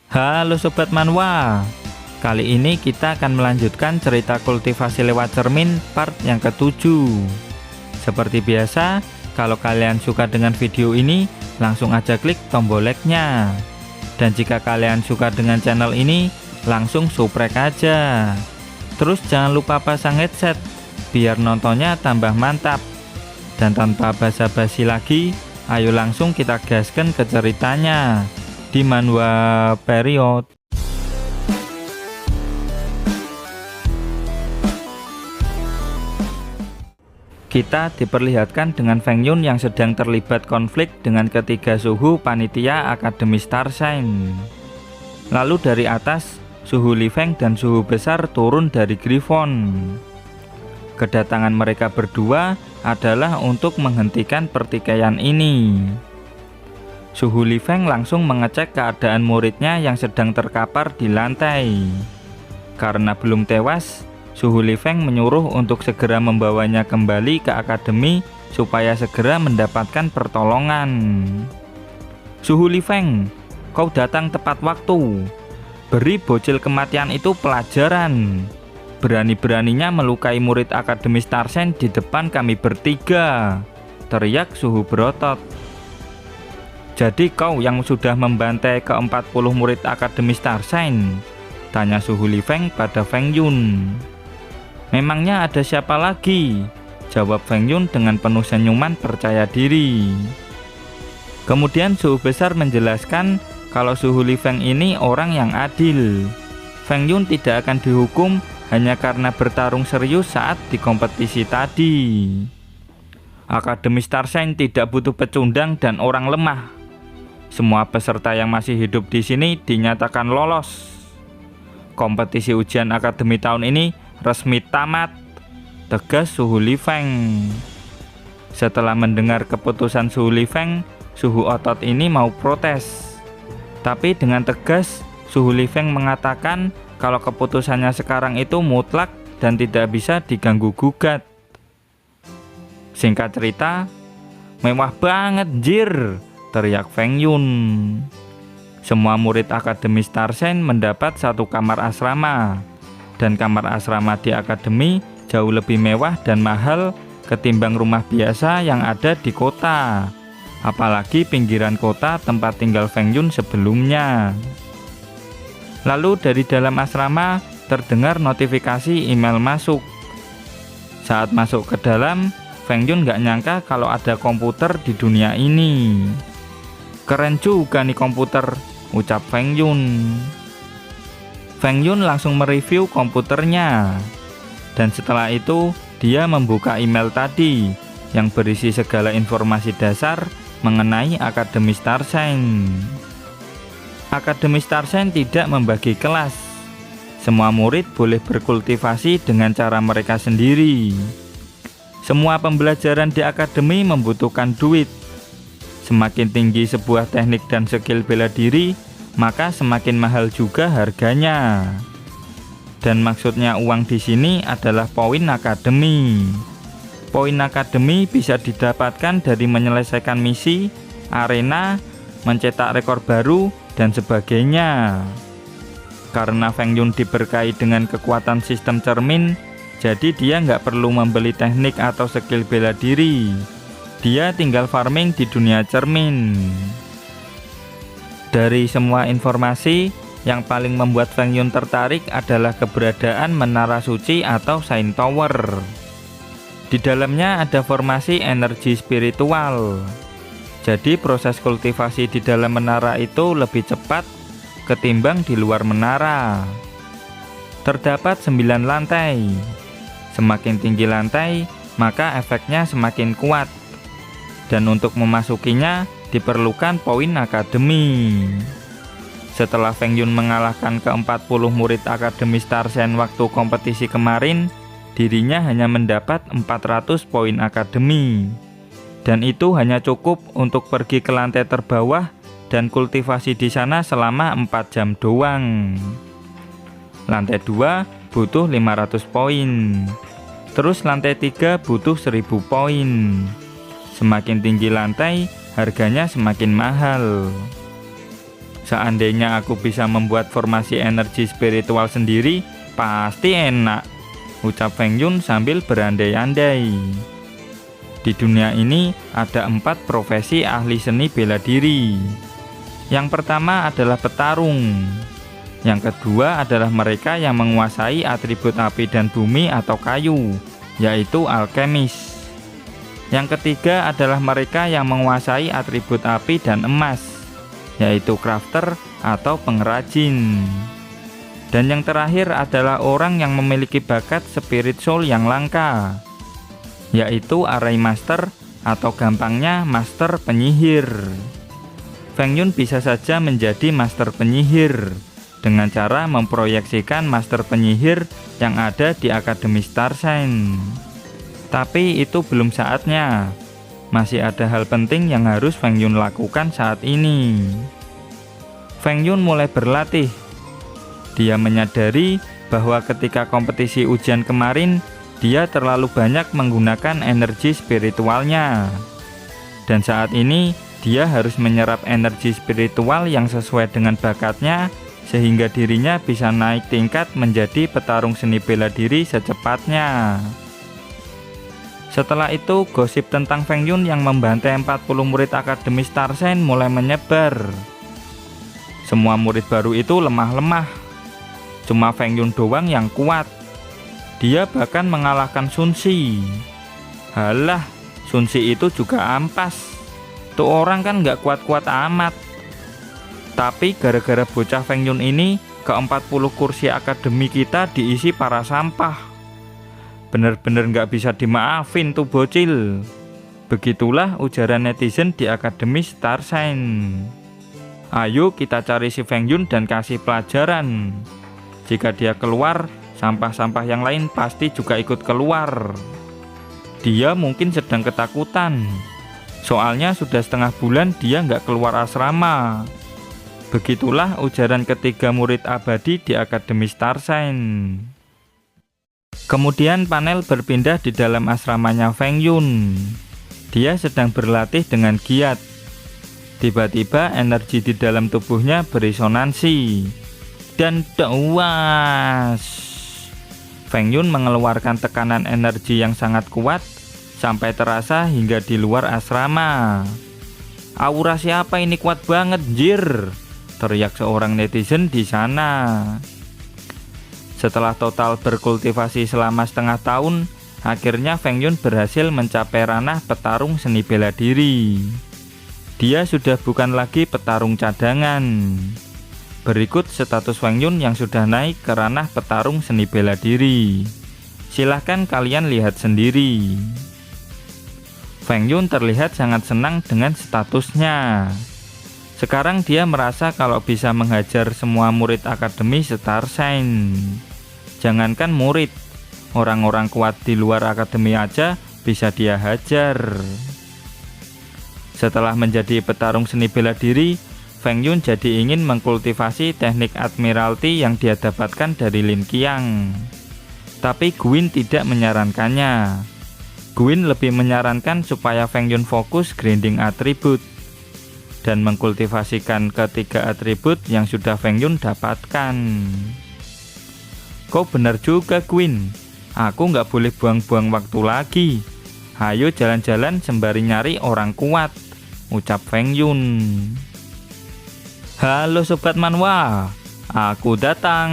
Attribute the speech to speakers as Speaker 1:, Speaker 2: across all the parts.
Speaker 1: Halo Sobat Manhwa, kali ini kita akan melanjutkan cerita kultivasi lewat cermin part yang ketujuh. Seperti biasa, kalau kalian suka dengan video ini, langsung aja klik tombol like-nya. Dan jika kalian suka dengan channel ini, langsung subrek aja. Terus jangan lupa pasang headset, biar nontonnya tambah mantap. Dan tanpa basa-basi lagi, ayo langsung kita gaskan ke ceritanya di Manhwa Period. Kita diperlihatkan dengan Feng Yun yang sedang terlibat konflik dengan ketiga suhu panitia Akademi Star Sign. Lalu dari atas, suhu Li Feng dan suhu besar turun dari Griffon. Kedatangan mereka berdua adalah untuk menghentikan pertikaian ini. Suhu Li Feng langsung mengecek keadaan muridnya yang sedang terkapar di lantai. Karena belum tewas, Suhu Li Feng menyuruh untuk segera membawanya kembali ke akademi supaya segera mendapatkan pertolongan. Suhu Li Feng, kau datang tepat waktu. Beri bocil kematian itu pelajaran. Berani-beraninya melukai murid Akademi Star Sign di depan kami bertiga, teriak Suhu berotot. Jadi kau yang sudah membantai ke-40 murid Akademi Star Sign? Tanya Suhu Li Feng pada Feng Yun. Memangnya ada siapa lagi? Jawab Feng Yun dengan penuh senyuman percaya diri. Kemudian Suhu besar menjelaskan kalau Suhu Li Feng ini orang yang adil. Feng Yun tidak akan dihukum hanya karena bertarung serius saat di kompetisi tadi. Akademi Star Sign tidak butuh pecundang dan orang lemah. Semua peserta yang masih hidup di sini dinyatakan lolos. Kompetisi ujian akademi tahun ini resmi tamat, tegas Suhu Li Feng. Setelah mendengar keputusan Suhu Li Feng, Suhu otot ini mau protes. Tapi dengan tegas, Suhu Li Feng mengatakan kalau keputusannya sekarang itu mutlak dan tidak bisa diganggu-gugat. Singkat cerita, mewah banget jir, teriak Feng Yun. Semua murid Akademi Star Sign mendapat satu kamar asrama. Dan kamar asrama di akademi jauh lebih mewah dan mahal ketimbang rumah biasa yang ada di kota. Apalagi pinggiran kota tempat tinggal Feng Yun sebelumnya. Lalu dari dalam asrama terdengar notifikasi email masuk. Saat masuk ke dalam, Feng Yun gak nyangka kalau ada komputer di dunia ini. Keren juga nih komputer, ucap Feng Yun. Feng Yun langsung mereview komputernya. Dan setelah itu, dia membuka email tadi yang berisi segala informasi dasar mengenai Akademi Star Sign. Akademi Star Sign tidak membagi kelas. Semua murid boleh berkultivasi dengan cara mereka sendiri. Semua pembelajaran di akademi membutuhkan duit. Semakin tinggi sebuah teknik dan skill bela diri, maka semakin mahal juga harganya. Dan maksudnya uang di sini adalah poin akademi. Poin akademi bisa didapatkan dari menyelesaikan misi, arena, mencetak rekor baru, dan sebagainya. Karena Feng Yun diberkahi dengan kekuatan sistem cermin, jadi dia nggak perlu membeli teknik atau skill bela diri. Dia tinggal farming di dunia cermin. Dari semua informasi, yang paling membuat Feng Yun tertarik adalah keberadaan menara suci atau Sign Tower. Di dalamnya ada formasi energi spiritual. Jadi proses kultivasi di dalam menara itu lebih cepat ketimbang di luar menara. Terdapat 9 lantai. Semakin tinggi lantai, maka efeknya semakin kuat. Dan untuk memasukinya diperlukan poin akademi. Setelah Feng Yun mengalahkan ke-40 murid Akademi Star Sign waktu kompetisi kemarin, dirinya hanya mendapat 400 poin akademi. Dan itu hanya cukup untuk pergi ke lantai terbawah dan kultivasi di sana selama 4 jam doang. Lantai 2 butuh 500 poin. Terus lantai 3 butuh 1000 poin. Semakin tinggi lantai, harganya semakin mahal. Seandainya aku bisa membuat formasi energi spiritual sendiri, pasti enak, ucap Feng Yun sambil berandai-andai. Di dunia ini ada 4 profesi ahli seni bela diri. Yang pertama adalah petarung. Yang kedua adalah mereka yang menguasai atribut api dan bumi atau kayu, yaitu alkemis. Yang ketiga adalah mereka yang menguasai atribut api dan emas, yaitu crafter atau pengrajin. Dan yang terakhir adalah orang yang memiliki bakat spirit soul yang langka, yaitu Array Master atau gampangnya Master Penyihir. Feng Yun bisa saja menjadi Master Penyihir dengan cara memproyeksikan Master Penyihir yang ada di Akademi Star Sign. Tapi itu belum saatnya. Masih ada hal penting yang harus Feng Yun lakukan saat ini. Feng Yun mulai berlatih. Dia menyadari bahwa ketika kompetisi ujian kemarin, dia terlalu banyak menggunakan energi spiritualnya. Dan saat ini, dia harus menyerap energi spiritual yang sesuai dengan bakatnya, sehingga dirinya bisa naik tingkat menjadi petarung seni bela diri secepatnya. Setelah itu, gosip tentang Feng Yun yang membantai 40 murid Akademi Star Sign mulai menyebar. Semua murid baru itu lemah-lemah. Cuma Feng Yun doang yang kuat. Dia bahkan mengalahkan Sun Si. Halah, Sun Si itu juga ampas. Tuh orang kan gak kuat-kuat amat. Tapi gara-gara bocah Feng Yun ini, ke-40 kursi akademi kita diisi para sampah. Bener-bener gak bisa dimaafin tuh bocil. Begitulah ujaran netizen di Akademi Star Sign. Ayo kita cari si Feng Yun dan kasih pelajaran. Jika dia keluar, sampah-sampah yang lain pasti juga ikut keluar. Dia mungkin sedang ketakutan. Soalnya sudah setengah bulan dia nggak keluar asrama. Begitulah ujaran ketiga murid abadi di Akademi Star Sign. Kemudian panel berpindah di dalam asramanya Feng Yun. Dia sedang berlatih dengan giat. Tiba-tiba energi di dalam tubuhnya beresonansi. Dan dawas, Feng Yun mengeluarkan tekanan energi yang sangat kuat sampai terasa hingga di luar asrama. Aura siapa ini kuat banget, jir, teriak seorang netizen di sana. Setelah total berkultivasi selama setengah tahun, akhirnya Feng Yun berhasil mencapai ranah petarung seni bela diri. Dia sudah bukan lagi petarung cadangan. Berikut status Feng Yun yang sudah naik ke ranah petarung seni bela diri. Silahkan kalian lihat sendiri. Feng Yun terlihat sangat senang dengan statusnya. Sekarang dia merasa kalau bisa menghajar semua murid Akademi Star Sign. Jangankan murid, orang-orang kuat di luar akademi aja bisa dia hajar. Setelah menjadi petarung seni bela diri, Feng Yun jadi ingin mengkultivasi teknik Admiralty yang dia dapatkan dari Lin Qiang. Tapi Gwyn tidak menyarankannya. Gwyn lebih menyarankan supaya Feng Yun fokus grinding atribut dan mengkultivasikan ketiga atribut yang sudah Feng Yun dapatkan. Kau benar juga, Gwyn. Aku nggak boleh buang-buang waktu lagi. Hayo jalan-jalan sembari nyari orang kuat, ucap Feng Yun. Halo Sobat Manhwa, aku datang.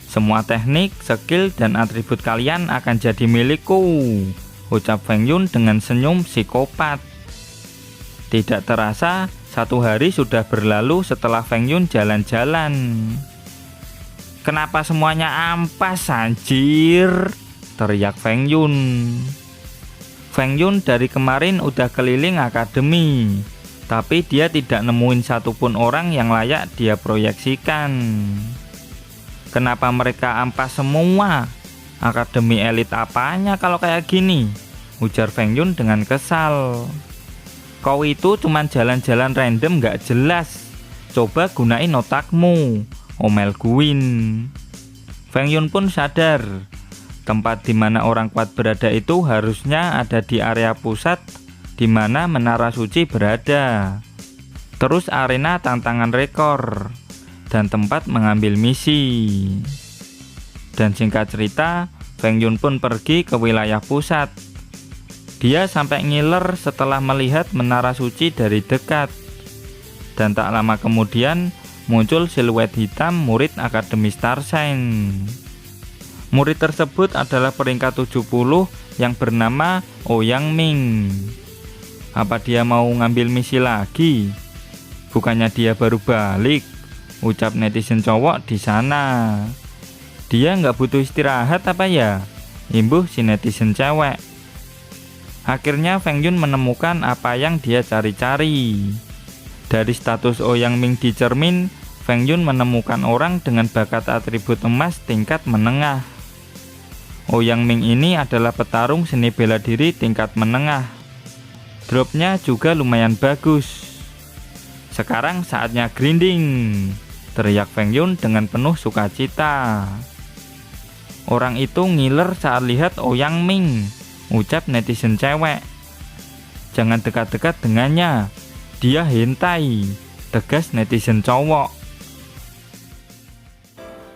Speaker 1: Semua teknik, skill, dan atribut kalian akan jadi milikku, ucap Feng Yun dengan senyum psikopat. Tidak terasa, 1 hari sudah berlalu setelah Feng Yun jalan-jalan. Kenapa semuanya ampas, anjir? Teriak Feng Yun. Feng Yun dari kemarin udah keliling akademi, tapi dia tidak nemuin satupun orang yang layak dia proyeksikan. Kenapa mereka ampas semua? Akademi elit apanya kalau kayak gini? Ujar Feng Yun dengan kesal. Kau itu cuman jalan-jalan random gak jelas. Coba gunain otakmu, omel Gwyn. Feng Yun pun sadar, tempat di mana orang kuat berada itu harusnya ada di area pusat di mana menara suci berada. terus arena tantangan rekor, dan tempat mengambil misi. Dan singkat cerita, Feng Yun pun pergi ke wilayah pusat. Dia sampai ngiler setelah melihat menara suci dari dekat. Dan tak lama kemudian muncul siluet hitam murid Akademi Starshine. Murid tersebut adalah peringkat 70 yang bernama Ouyang Ming. Apa dia mau ngambil misi lagi? Bukannya dia baru balik, ucap netizen cowok di sana. Dia nggak butuh istirahat apa ya? Imbuh si netizen cewek. Akhirnya Feng Yun menemukan apa yang dia cari-cari. Dari status Ouyang Ming di cermin, Feng Yun menemukan orang dengan bakat atribut emas tingkat menengah. Ouyang Ming ini adalah petarung seni bela diri tingkat menengah. Dropnya juga lumayan bagus. Sekarang saatnya grinding, teriak Feng Yun dengan penuh sukacita. Orang itu ngiler saat lihat Ouyang Ming, ucap netizen cewek. Jangan dekat-dekat dengannya, dia hentai, tegas netizen cowok.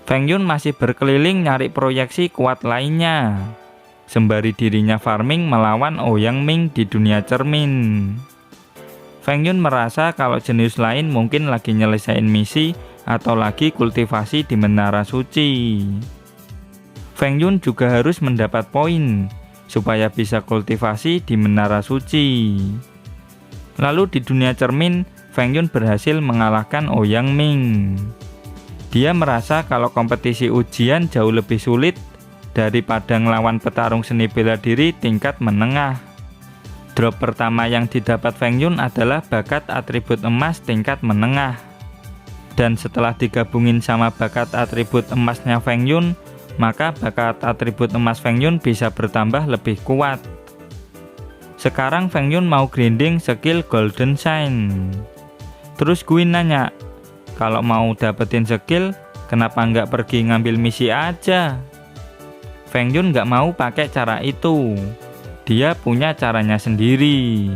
Speaker 1: Feng Yun masih berkeliling nyari proyeksi kuat lainnya, sembari dirinya farming melawan Ouyang Ming di dunia cermin. Feng Yun merasa kalau jenius lain mungkin lagi nyelesain misi atau lagi kultivasi di menara suci. Feng Yun juga harus mendapat poin supaya bisa kultivasi di menara suci. Lalu di dunia cermin, Feng Yun berhasil mengalahkan Ouyang Ming. Dia merasa kalau kompetisi ujian jauh lebih sulit daripada ngelawan petarung seni bela diri tingkat menengah. Drop pertama yang didapat Feng Yun adalah bakat atribut emas tingkat menengah. Dan setelah digabungin sama bakat atribut emasnya Feng Yun, maka bakat atribut emas Feng Yun bisa bertambah lebih kuat. Sekarang Feng Yun mau grinding skill Golden Shine. Terus Guin nanya, kalau mau dapetin skill, kenapa nggak pergi ngambil misi aja? Feng Yun nggak mau pakai cara itu. Dia punya caranya sendiri.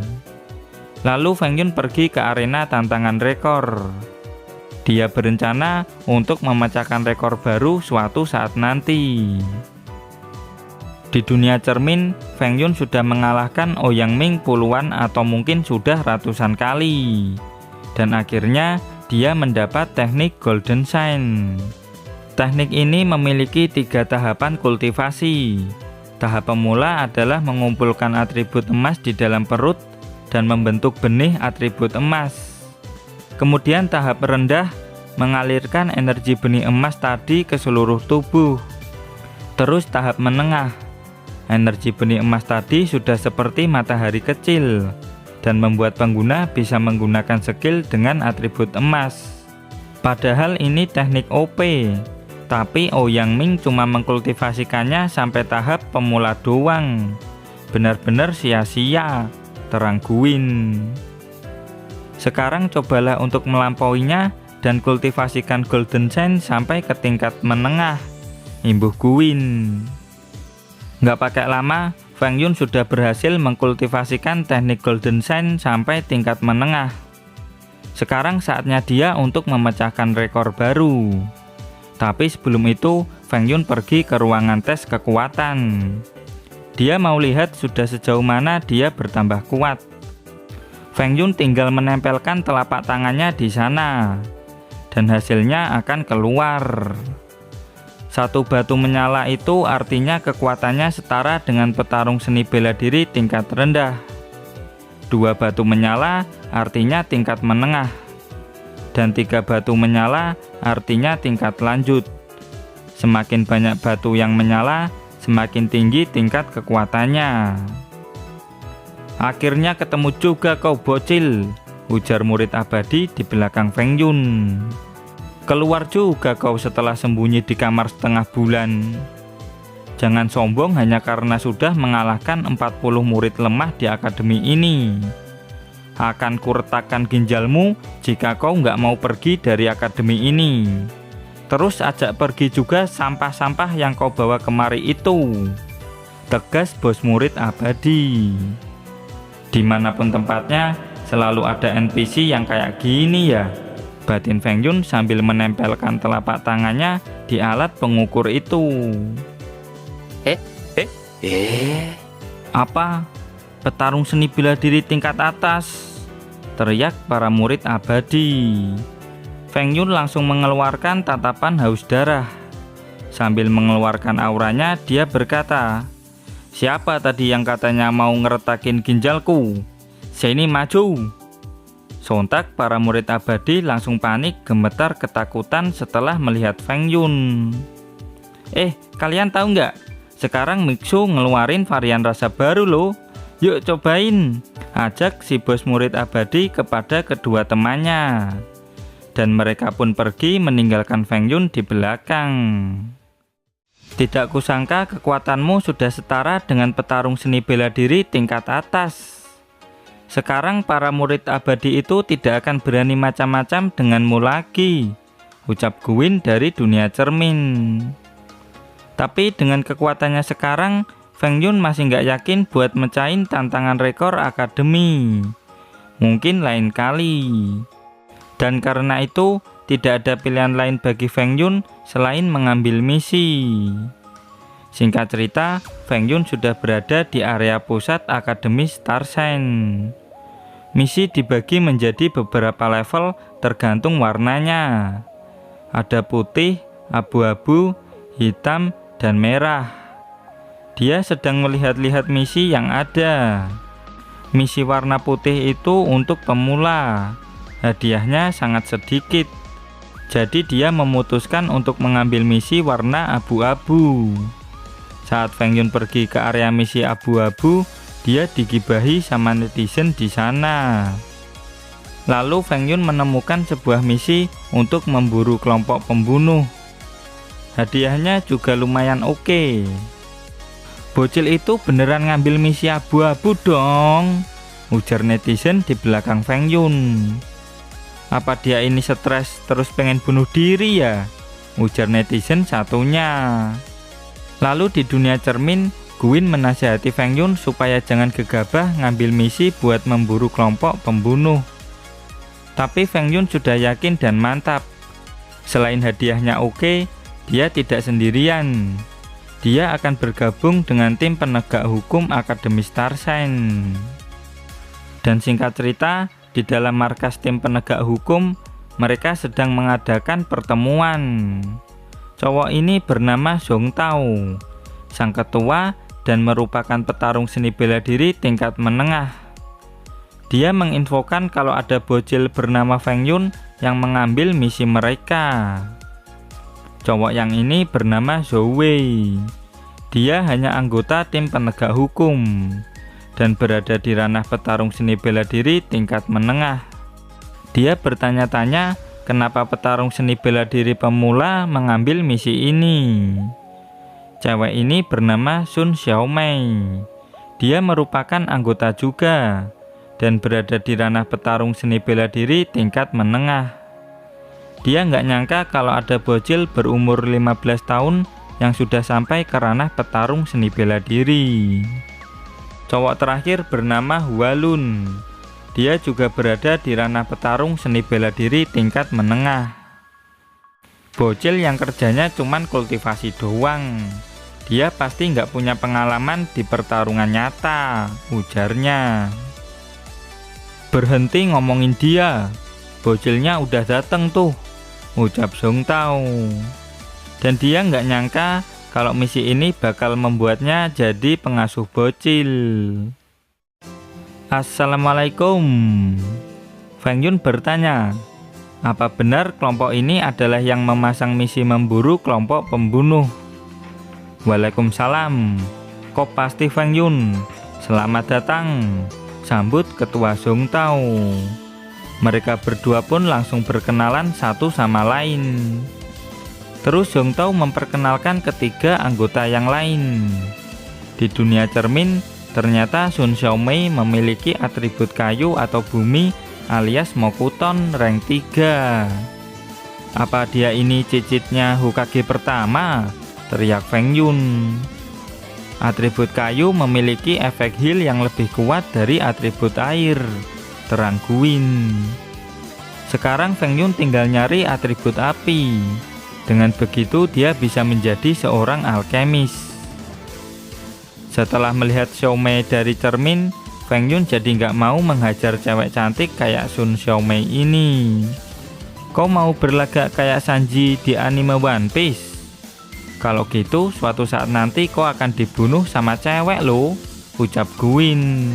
Speaker 1: Lalu Feng Yun pergi ke arena tantangan rekor. Dia berencana untuk memecahkan rekor baru suatu saat nanti. Di dunia cermin, Feng Yun sudah mengalahkan Ouyang Ming puluhan atau mungkin sudah ratusan kali. Dan akhirnya dia mendapat teknik Golden Shine. Teknik ini memiliki 3 tahapan kultivasi. Tahap pemula adalah mengumpulkan atribut emas di dalam perut dan membentuk benih atribut emas. Kemudian tahap rendah mengalirkan energi benih emas tadi ke seluruh tubuh. Terus tahap menengah, energi benih emas tadi sudah seperti matahari kecil dan membuat pengguna bisa menggunakan skill dengan atribut emas. Padahal ini teknik OP. Tapi Ouyang Ming cuma mengkultivasikannya sampai tahap pemula doang. Benar-benar sia-sia, terang Guin. Sekarang cobalah untuk melampauinya dan kultivasikan Golden Shine sampai ke tingkat menengah, imbuh Guin. Nggak pakai lama, Feng Yun sudah berhasil mengkultivasikan teknik Golden Shine sampai tingkat menengah. Sekarang saatnya dia untuk memecahkan rekor baru. Tapi sebelum itu, Feng Yun pergi ke ruangan tes kekuatan. Dia mau lihat sudah sejauh mana dia bertambah kuat. Feng Yun tinggal menempelkan telapak tangannya di sana, dan hasilnya akan keluar. 1 batu menyala itu artinya kekuatannya setara dengan petarung seni bela diri tingkat rendah. 2 batu menyala artinya tingkat menengah. Dan 3 batu menyala artinya tingkat lanjut. Semakin banyak batu yang menyala, semakin tinggi tingkat kekuatannya. Akhirnya ketemu juga kau bocil, ujar murid abadi di belakang Feng Yun. Keluar juga kau setelah sembunyi di kamar setengah bulan. Jangan sombong hanya karena sudah mengalahkan 40 murid lemah di akademi ini. Akan kuretakkan ginjalmu jika kau nggak mau pergi dari akademi ini. Terus ajak pergi juga sampah-sampah yang kau bawa kemari itu, tegas bos murid abadi. Dimanapun tempatnya, selalu ada NPC yang kayak gini ya? Batin Feng Yun sambil menempelkan telapak tangannya di alat pengukur itu. Apa? Petarung seni bela diri tingkat atas? Teriak para murid abadi. Feng Yun langsung mengeluarkan tatapan haus darah. Sambil mengeluarkan auranya, dia berkata, "Siapa tadi yang katanya mau ngeretakin ginjalku? Sini maju!" Sontak para murid abadi langsung panik, gemetar ketakutan setelah melihat Feng Yun. Kalian tahu nggak? Sekarang Mixu ngeluarin varian rasa baru loh. Yuk cobain, ajak si bos murid abadi kepada kedua temannya. Dan mereka pun pergi meninggalkan Feng Yun di belakang. Tidak kusangka kekuatanmu sudah setara dengan petarung seni bela diri tingkat atas. Sekarang para murid abadi itu tidak akan berani macam-macam denganmu lagi, ucap Gwyn dari dunia cermin. Tapi dengan kekuatannya sekarang, Feng Yun masih nggak yakin buat mecahin tantangan rekor akademi. Mungkin lain kali. Dan karena itu, tidak ada pilihan lain bagi Feng Yun selain mengambil misi. Singkat cerita, Feng Yun sudah berada di area pusat Akademi Starshine. Misi dibagi menjadi beberapa level tergantung warnanya. Ada putih, abu-abu, hitam, dan merah. Dia sedang melihat-lihat misi yang ada. Misi warna putih itu untuk pemula. Hadiahnya sangat sedikit. Jadi dia memutuskan untuk mengambil misi warna abu-abu. Saat Feng Yun pergi ke area misi abu-abu, dia digibahi sama netizen di sana. Lalu Feng Yun menemukan sebuah misi untuk memburu kelompok pembunuh. Hadiahnya juga lumayan oke. Bocil itu beneran ngambil misi abu-abu dong, ujar netizen di belakang Feng Yun. Apa dia ini stres terus pengen bunuh diri ya? Ujar netizen satunya. Lalu di dunia cermin, Gwyn menasihati Feng Yun supaya jangan gegabah ngambil misi buat memburu kelompok pembunuh. Tapi Feng Yun sudah yakin dan mantap. Selain hadiahnya oke, dia tidak sendirian. Dia akan bergabung dengan tim penegak hukum Akademi Starshine. Dan singkat cerita, di dalam markas tim penegak hukum, mereka sedang mengadakan pertemuan. Cowok ini bernama Zhong Tao, sang ketua dan merupakan petarung seni bela diri tingkat menengah. Dia menginfokan kalau ada bocil bernama Feng Yun yang mengambil misi mereka. Cowok yang ini bernama Zhou Wei. Dia hanya anggota tim penegak hukum dan berada di ranah petarung seni bela diri tingkat menengah. Dia bertanya-tanya kenapa petarung seni bela diri pemula mengambil misi ini. Cewek ini bernama Sun Xiaomei. Dia merupakan anggota juga dan berada di ranah petarung seni bela diri tingkat menengah. Dia nggak nyangka kalau ada bocil berumur 15 tahun yang sudah sampai ke ranah petarung seni bela diri. Cowok terakhir bernama Hualun. Dia juga berada di ranah petarung seni bela diri tingkat menengah. Bocil yang kerjanya cuman kultivasi doang. Dia pasti nggak punya pengalaman di pertarungan nyata, ujarnya. Berhenti ngomongin dia, bocilnya udah dateng tuh, ucap Zhong Tao. Dan dia nggak nyangka kalau misi ini bakal membuatnya jadi pengasuh bocil. Assalamualaikum. Feng Yun bertanya, apa benar kelompok ini adalah yang memasang misi memburu kelompok pembunuh? Waalaikumsalam. Kok pasti Feng Yun. Selamat datang, sambut ketua Zhong Tao. Mereka berdua pun langsung berkenalan satu sama lain. Terus Zhong Tao memperkenalkan ketiga anggota yang lain. Di dunia cermin, ternyata Sun Xiaomei memiliki atribut kayu atau bumi alias Mokuton rank 3. Apa dia ini cicitnya Hokage pertama? Teriak Feng Yun. Atribut kayu memiliki efek heal yang lebih kuat dari atribut air. terang Gwyn. Sekarang Feng Yun tinggal nyari atribut api. Dengan begitu dia bisa menjadi seorang alkemis. Setelah melihat Xiaomei dari cermin, Feng Yun jadi nggak mau menghajar cewek cantik kayak Sun Xiaomei ini. Kau mau berlagak kayak Sanji di anime One Piece? Kalau gitu suatu saat nanti kau akan dibunuh sama cewek loh, ucap Gwyn.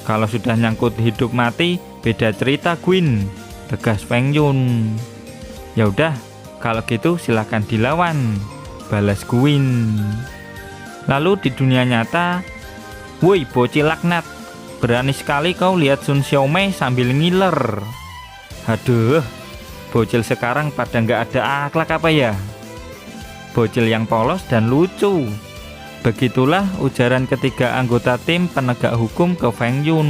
Speaker 1: Kalau sudah nyangkut hidup mati, beda cerita Gwyn, tegas Feng Yun. Ya udah, kalau gitu silahkan dilawan, balas Gwyn. Lalu di dunia nyata, woi bocil laknat, berani sekali kau lihat Sun Xiaomei sambil ngiler. Aduh, bocil sekarang pada nggak ada akhlak apa ya? Bocil yang polos dan lucu. Begitulah ujaran ketiga anggota tim penegak hukum ke Feng Yun.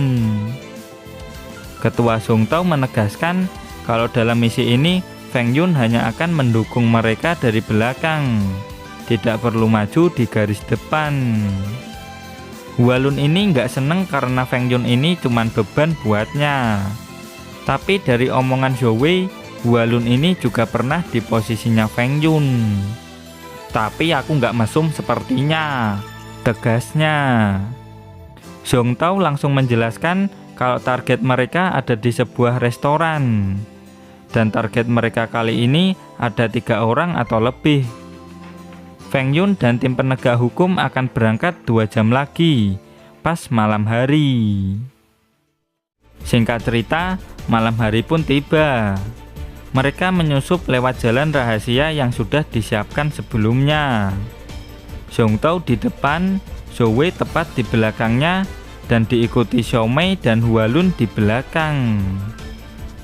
Speaker 1: Ketua Song Tao menegaskan kalau dalam misi ini Feng Yun hanya akan mendukung mereka dari belakang, tidak perlu maju di garis depan. Hualun ini nggak seneng karena Feng Yun ini cuman beban buatnya. Tapi dari omongan Zhou Wei, Hualun ini juga pernah di posisinya Feng Yun. Tapi aku nggak mesum sepertinya, tegasnya. Song Tao langsung menjelaskan kalau target mereka ada di sebuah restoran. Dan target mereka kali ini ada 3 orang atau lebih. Feng Yun dan tim penegak hukum akan berangkat 2 jam lagi, pas malam hari. Singkat cerita, malam hari pun tiba. Mereka menyusup lewat jalan rahasia yang sudah disiapkan sebelumnya. Song Tao di depan, Zhou Wei tepat di belakangnya, dan diikuti Xiaomei dan Hualun di belakang.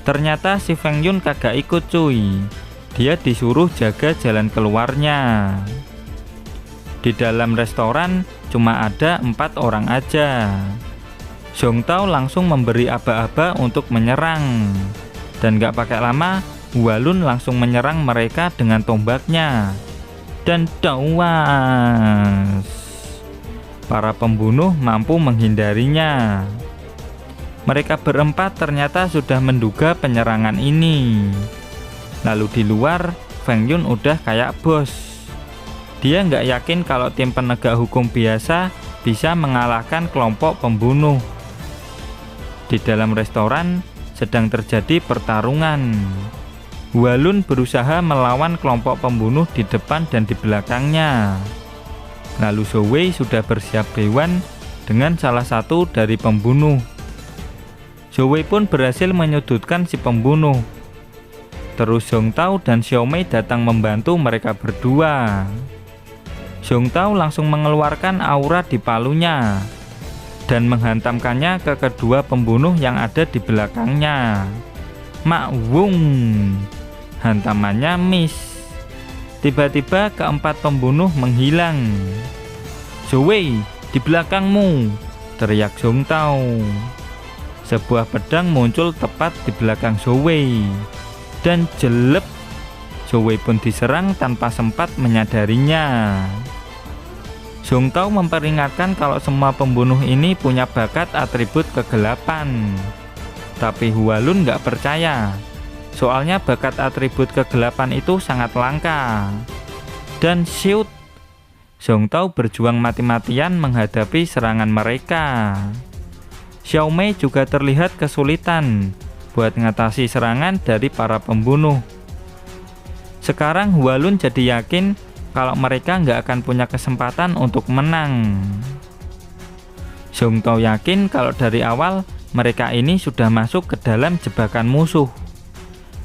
Speaker 1: Ternyata si Feng Yun kagak ikut cuy. Dia disuruh jaga jalan keluarnya. Di dalam restoran cuma ada 4 orang aja. Song Tao langsung memberi aba-aba untuk menyerang. Dan gak pakai lama, Hualun langsung menyerang mereka dengan tombaknya. Dan dawas, para pembunuh mampu menghindarinya. Mereka berempat ternyata sudah menduga penyerangan ini. Lalu di luar, Feng Yun udah kayak bos. Dia nggak yakin kalau tim penegak hukum biasa bisa mengalahkan kelompok pembunuh. Di dalam restoran sedang terjadi pertarungan. Hualun berusaha melawan kelompok pembunuh di depan dan di belakangnya. Lalu Zhou Wei sudah bersiap dewan dengan salah satu dari pembunuh. Zhou Wei pun berhasil menyudutkan si pembunuh. Terus Song Tao dan Xiaomei datang membantu mereka berdua. Song Tao langsung mengeluarkan aura di palunya dan menghantamkannya ke kedua pembunuh yang ada di belakangnya. Makwung, hantamannya miss. Tiba-tiba keempat pembunuh menghilang. Zhou Wei, di belakangmu, teriak Song Tao. Sebuah pedang muncul tepat di belakang Zhou Wei. Dan jelek, Zhou Wei pun diserang tanpa sempat menyadarinya. Song Tao memperingatkan kalau semua pembunuh ini punya bakat atribut kegelapan. Tapi Hualun nggak percaya. Soalnya bakat atribut kegelapan itu sangat langka. Dan shoot, Song Tao berjuang mati-matian menghadapi serangan mereka. Xiaomei juga terlihat kesulitan buat ngatasi serangan dari para pembunuh. Sekarang Hualun jadi yakin kalau mereka nggak akan punya kesempatan untuk menang. Song Tao yakin kalau dari awal mereka ini sudah masuk ke dalam jebakan musuh.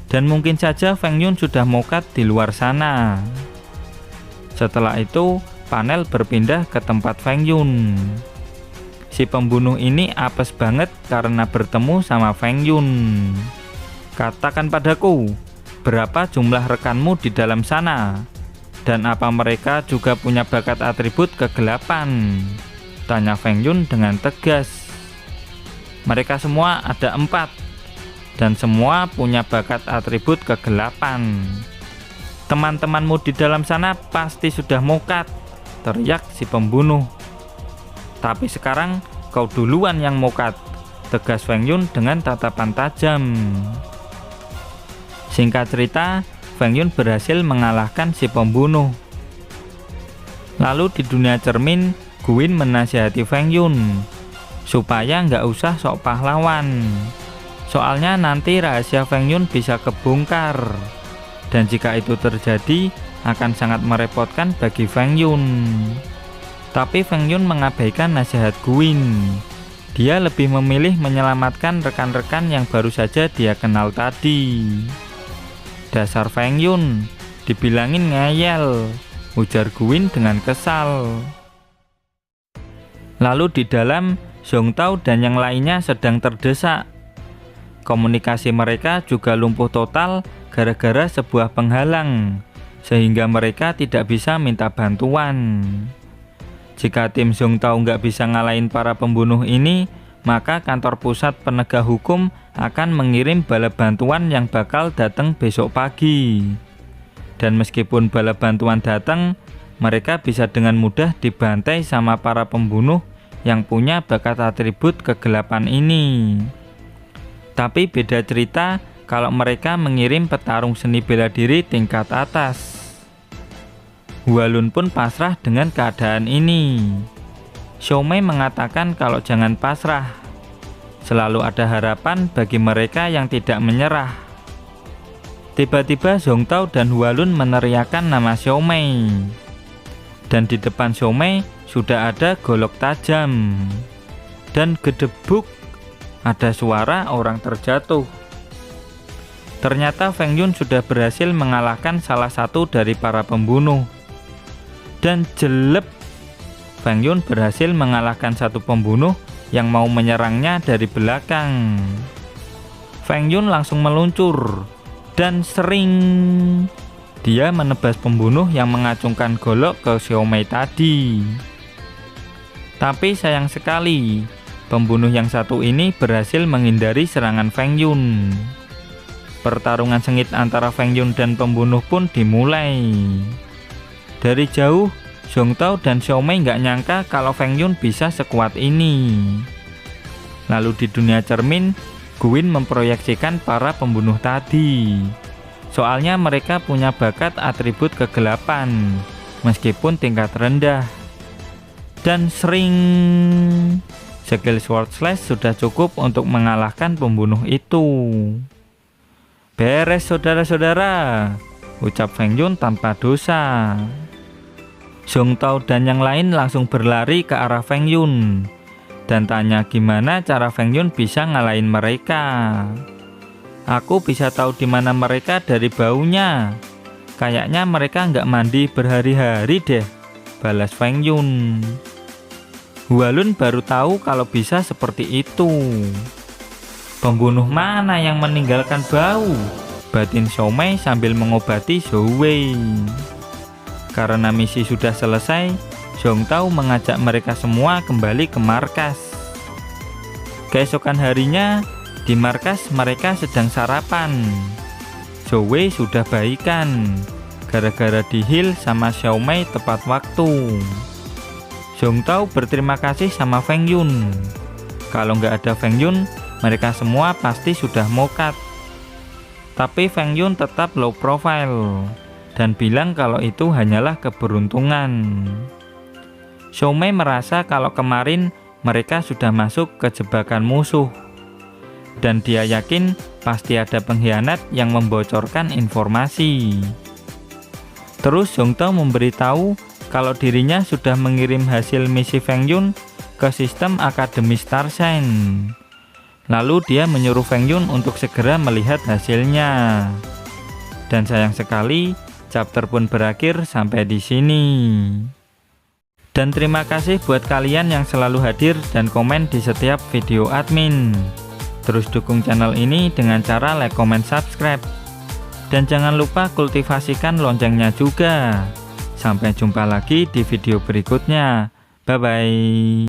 Speaker 1: Dan mungkin saja Feng Yun sudah mokat di luar sana. Setelah itu, panel berpindah ke tempat Feng Yun. Si pembunuh ini apes banget karena bertemu sama Feng Yun. Katakan padaku, berapa jumlah rekanmu di dalam sana? Dan apa mereka juga punya bakat atribut kegelapan? Tanya Feng Yun dengan tegas. Mereka semua ada 4, dan semua punya bakat atribut kegelapan. Teman-temanmu di dalam sana pasti sudah mokat, teriak si pembunuh. Tapi sekarang kau duluan yang mokat, tegas Feng Yun dengan tatapan tajam. Singkat cerita, Feng Yun berhasil mengalahkan si pembunuh. Lalu di dunia cermin, Guin menasihati Feng Yun supaya nggak usah sok pahlawan. Soalnya nanti rahasia Feng Yun bisa kebongkar. Dan jika itu terjadi, akan sangat merepotkan bagi Feng Yun. Tapi Feng Yun mengabaikan nasihat Guin. Dia lebih memilih menyelamatkan rekan-rekan yang baru saja dia kenal tadi. Dasar Feng Yun, dibilangin ngeyel, ujar Guin dengan kesal. Lalu di dalam, Zhong Tao dan yang lainnya sedang terdesak. Komunikasi mereka juga lumpuh total gara-gara sebuah penghalang, sehingga mereka tidak bisa minta bantuan. Jika tim Zhong Tao nggak bisa ngalahin para pembunuh ini, maka kantor pusat penegak hukum akan mengirim bala bantuan yang bakal datang besok pagi. Dan meskipun bala bantuan datang, mereka bisa dengan mudah dibantai sama para pembunuh yang punya bakat atribut kegelapan ini. Tapi beda cerita kalau mereka mengirim petarung seni bela diri tingkat atas. Hualun pun pasrah dengan keadaan ini. Xiaomei mengatakan kalau jangan pasrah. Selalu ada harapan bagi mereka yang tidak menyerah. Tiba-tiba Zhong Tao dan Hualun meneriakkan nama Xiaomei. Dan di depan Xiaomei sudah ada golok tajam. Dan gedebuk, ada suara orang terjatuh. Ternyata Feng Yun sudah berhasil mengalahkan salah satu dari para pembunuh. Dan jelep, Feng Yun berhasil mengalahkan satu pembunuh yang mau menyerangnya dari belakang. Feng Yun langsung meluncur dan sering dia menebas pembunuh yang mengacungkan golok ke Xiaomei tadi. Tapi sayang sekali, pembunuh yang satu ini berhasil menghindari serangan Feng Yun. Pertarungan sengit antara Feng Yun dan pembunuh pun dimulai. Dari jauh, Zhong Tao dan Xiaomei nggak nyangka kalau Feng Yun bisa sekuat ini. Lalu di dunia cermin, Guin memproyeksikan para pembunuh tadi. Soalnya mereka punya bakat atribut kegelapan, meskipun tingkat rendah. Dan sering, skill Sword Slash sudah cukup untuk mengalahkan pembunuh itu. Beres saudara-saudara, ucap Feng Yun tanpa dosa. Zhong Tao dan yang lain langsung berlari ke arah Feng Yun dan tanya gimana cara Feng Yun bisa ngalahin mereka. Aku bisa tahu di mana mereka dari baunya. Kayaknya mereka nggak mandi berhari-hari deh, balas Feng Yun. Hualun baru tahu kalau bisa seperti itu. Pembunuh mana yang meninggalkan bau? Batin Xiaomei sambil mengobati Zhou Wei. Karena misi sudah selesai, Zhong Tao mengajak mereka semua kembali ke markas. Keesokan harinya, di markas mereka sedang sarapan. Zhou Wei sudah baikan, gara-gara dihil sama Xiaomei tepat waktu. Zhong Tao berterima kasih sama Feng Yun. Kalau nggak ada Feng Yun, mereka semua pasti sudah mokat. Tapi Feng Yun tetap low profile dan bilang kalau itu hanyalah keberuntungan. Xiaomei merasa kalau kemarin mereka sudah masuk ke jebakan musuh. Dan dia yakin pasti ada pengkhianat yang membocorkan informasi. Terus Zhong Tao memberitahu kalau dirinya sudah mengirim hasil misi Feng Yun ke sistem Akademi Starshine. Lalu dia menyuruh Feng Yun untuk segera melihat hasilnya. Dan sayang sekali, chapter pun berakhir sampai di sini. Dan terima kasih buat kalian yang selalu hadir dan komen di setiap video admin. Terus dukung channel ini dengan cara like, comment, subscribe. Dan jangan lupa kultivasikan loncengnya juga. Sampai jumpa lagi di video berikutnya. Bye-bye.